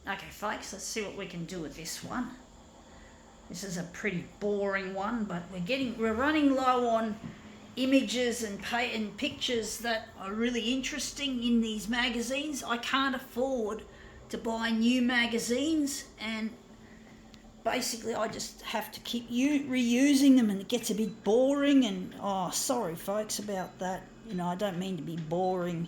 Okay, folks, let's see what we can do with this one. This is a pretty boring one, but we're running low on images and pictures that are really interesting in these magazines. I can't afford to buy new magazines, and basically I just have to keep reusing them, and it gets a bit boring. And sorry folks about that. I don't mean to be boring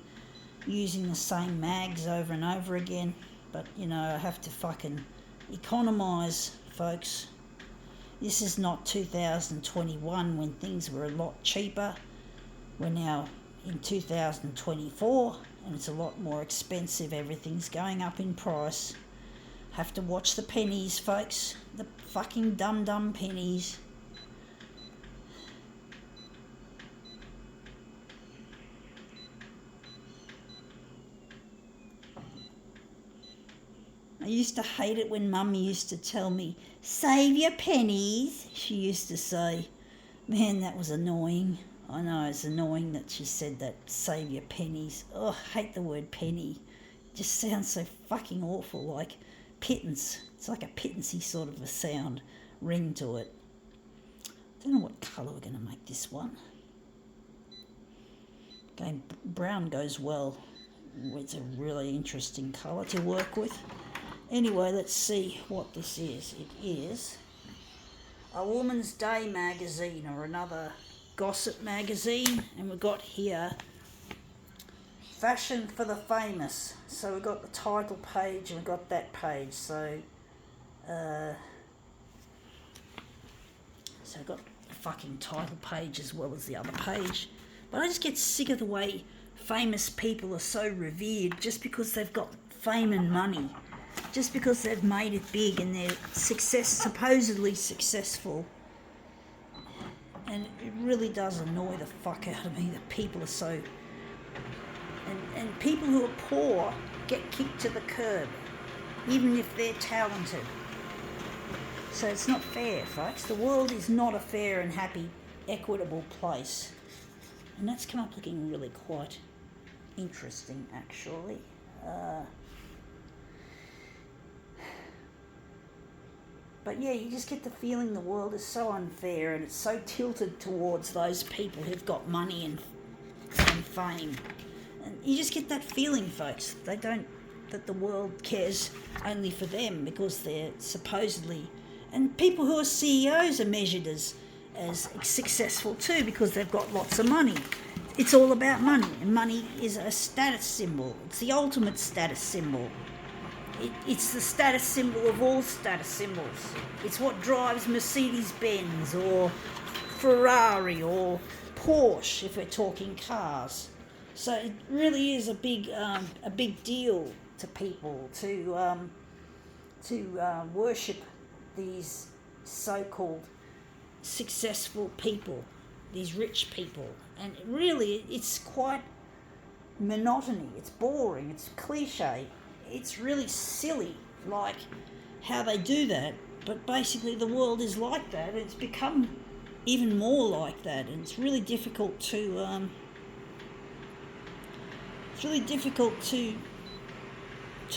using the same mags over and over again, but I have to fucking economise, folks. This is not 2021 when things were a lot cheaper. We're now in 2024 and it's a lot more expensive. Everything's going up in price. Have to watch the pennies, folks. The fucking dumb pennies. I used to hate it when Mum used to tell me, "Save your pennies," she used to say. Man, that was annoying. I know, it's annoying that she said that, "Save your pennies." Oh, I hate the word penny. It just sounds so fucking awful, like pittance. It's like a pittancy sort of a sound, ring to it. I don't know what colour we're going to make this one. Okay, brown goes well. It's a really interesting colour to work with. Anyway, let's see what this is. It is a Woman's Day magazine or another gossip magazine, and we've got here Fashion for the Famous. So we've got the title page and we've got that page. So we've got the fucking title page as well as the other page. But I just get sick of the way famous people are so revered just because they've got fame and money. Just because they've made it big and they're supposedly successful. And it really does annoy the fuck out of me that people are so... And people who are poor get kicked to the curb, even if they're talented. So it's not fair, folks. The world is not a fair and happy, equitable place. And that's come up looking really quite interesting, actually. But yeah, you just get the feeling the world is so unfair and it's so tilted towards those people who've got money and fame. And you just get that feeling, folks. That the world cares only for them because they're supposedly... And people who are CEOs are measured as successful too because they've got lots of money. It's all about money, and money is a status symbol. It's the ultimate status symbol. It's the status symbol of all status symbols. It's what drives Mercedes-Benz or Ferrari or Porsche if we're talking cars. So it really is a big deal to people to worship these so-called successful people, these rich people. And really, it's quite monotony. It's boring. It's cliche. It's really silly, like how they do that, but basically the world is like that. It's become even more like that, and it's really difficult to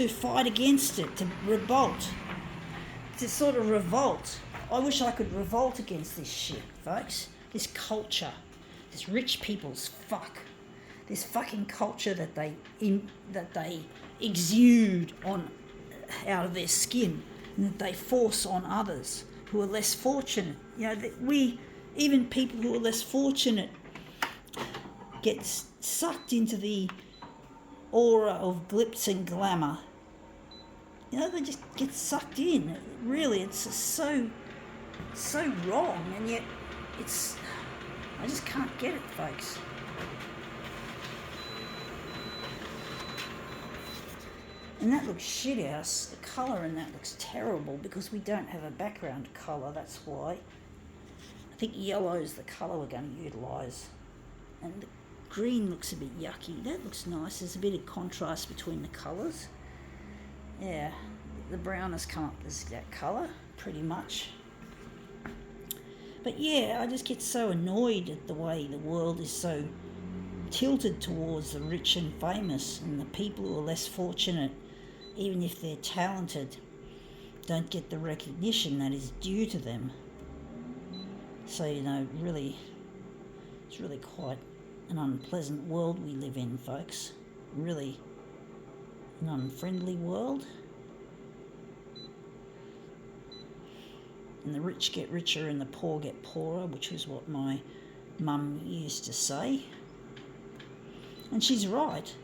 fight against it, to sort of revolt. I wish I could revolt against this shit, folks. This culture, this rich people's this fucking culture that they exude out of their skin, and that they force on others who are less fortunate. Even people who are less fortunate get sucked into the aura of glitz and glamour. They just get sucked in. Really, it's so wrong, and yet I just can't get it, folks. And that looks shit house. The colour in that looks terrible because we don't have a background colour, that's why. I think yellow is the colour we're going to utilise. And the green looks a bit yucky. That looks nice. There's a bit of contrast between the colours. Yeah, the brown has come up as that colour, pretty much. But yeah, I just get so annoyed at the way the world is so tilted towards the rich and famous, and the people who are less fortunate even if they're talented, don't get the recognition that is due to them. So, really, it's really quite an unpleasant world we live in, folks. Really an unfriendly world. And the rich get richer and the poor get poorer, which was what my mum used to say. And she's right.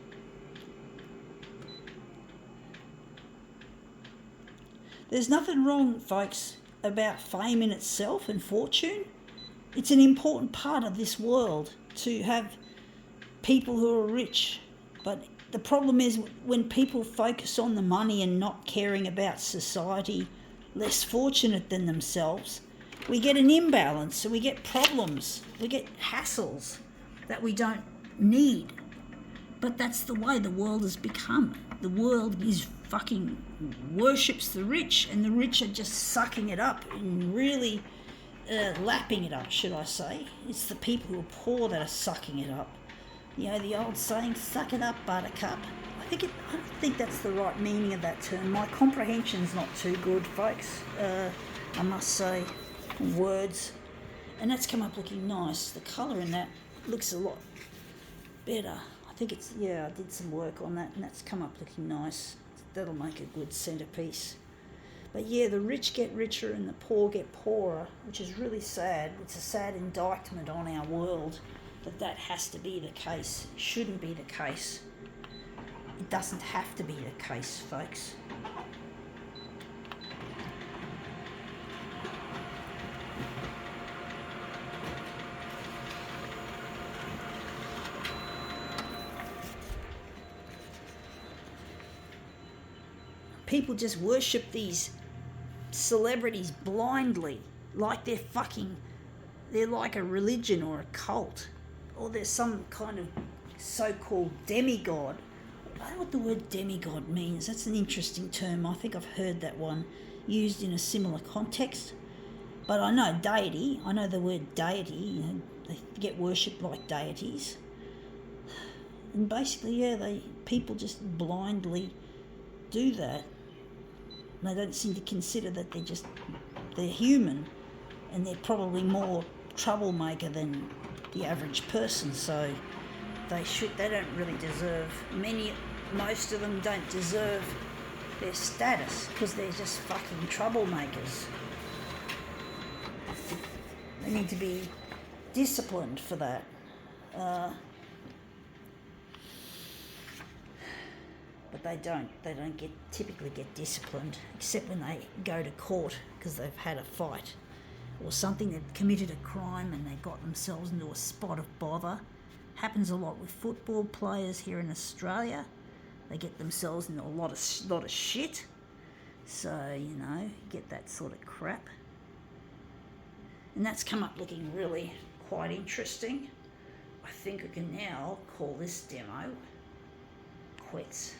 There's nothing wrong, folks, about fame in itself and fortune. It's an important part of this world to have people who are rich. But the problem is when people focus on the money and not caring about society less fortunate than themselves, we get an imbalance, so we get problems, we get hassles that we don't need. But that's the way the world has become. The world is fucking worships the rich, and the rich are just sucking it up and really lapping it up, should I say. It's the people who are poor that are sucking it up. The old saying, suck it up, buttercup. I don't think that's the right meaning of that term. My comprehension's not too good, folks, I must say, words. And that's come up looking nice. The colour in that looks a lot better. I did some work on that, and that's come up looking nice. That'll make a good centrepiece. But yeah, the rich get richer and the poor get poorer, which is really sad. It's a sad indictment on our world that has to be the case. It shouldn't be the case. It doesn't have to be the case, folks. People just worship these celebrities blindly, like they're like a religion or a cult, or there's some kind of so-called demigod. I don't know what the word demigod means. That's an interesting term. I think I've heard that one used in a similar context. But I know deity. I know the word deity. They get worshipped like deities. And basically, people just blindly do that. They don't seem to consider that they're human, and they're probably more troublemaker than the average person, so they don't really deserve, most of them don't deserve their status, because they're just fucking troublemakers. They need to be disciplined for that. But they don't typically get disciplined, except when they go to court because they've had a fight or something. They've committed a crime and they got themselves into a spot of bother. Happens a lot with football players here in Australia. They get themselves into a lot of shit. So, get that sort of crap. And that's come up looking really quite interesting. I think I can now call this demo quits.